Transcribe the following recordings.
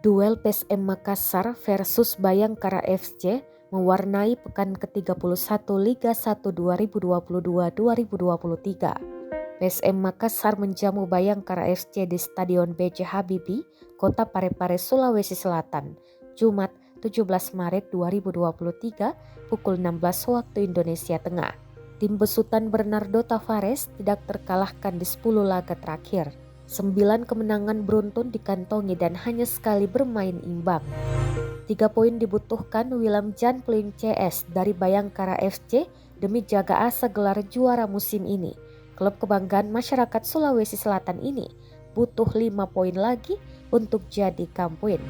Duel PSM Makassar versus Bayangkara FC mewarnai pekan ke-31 Liga 1 2022-2023. PSM Makassar menjamu Bayangkara FC di Stadion B.J. Habibie, Kota Parepare, Sulawesi Selatan, Jumat 17 Maret 2023 pukul 16 waktu Indonesia Tengah. Tim besutan Bernardo Tavares tidak terkalahkan di 10 laga terakhir. 9 kemenangan beruntun dikantongi dan hanya sekali bermain imbang. 3 poin dibutuhkan Willem Jan Pling CS dari Bayangkara FC demi jaga asa gelar juara musim ini. Klub kebanggaan masyarakat Sulawesi Selatan ini butuh 5 poin lagi untuk jadi kampuin.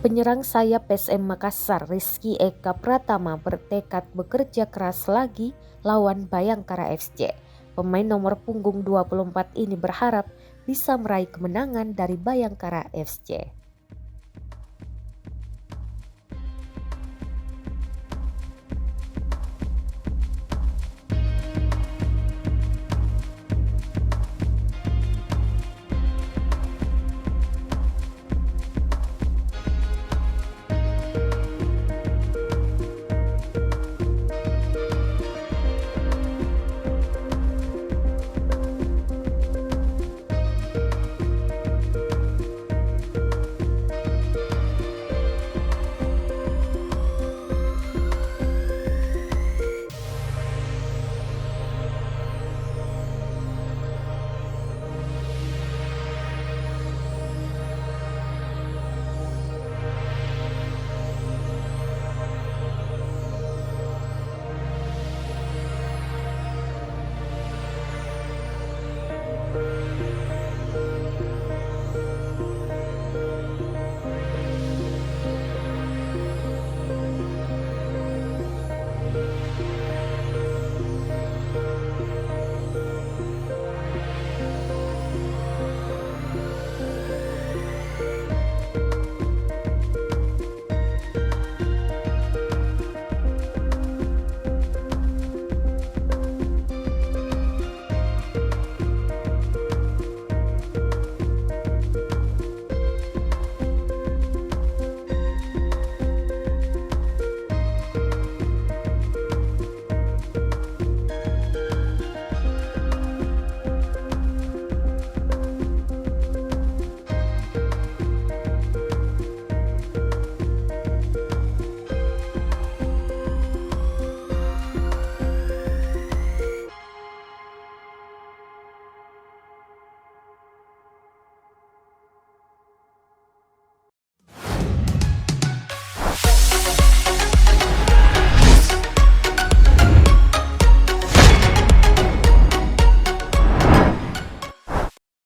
Penyerang sayap PSM Makassar Rizky Eka Pratama bertekad bekerja keras lagi lawan Bayangkara FC. Pemain nomor punggung 24 ini berharap bisa meraih kemenangan dari Bayangkara FC.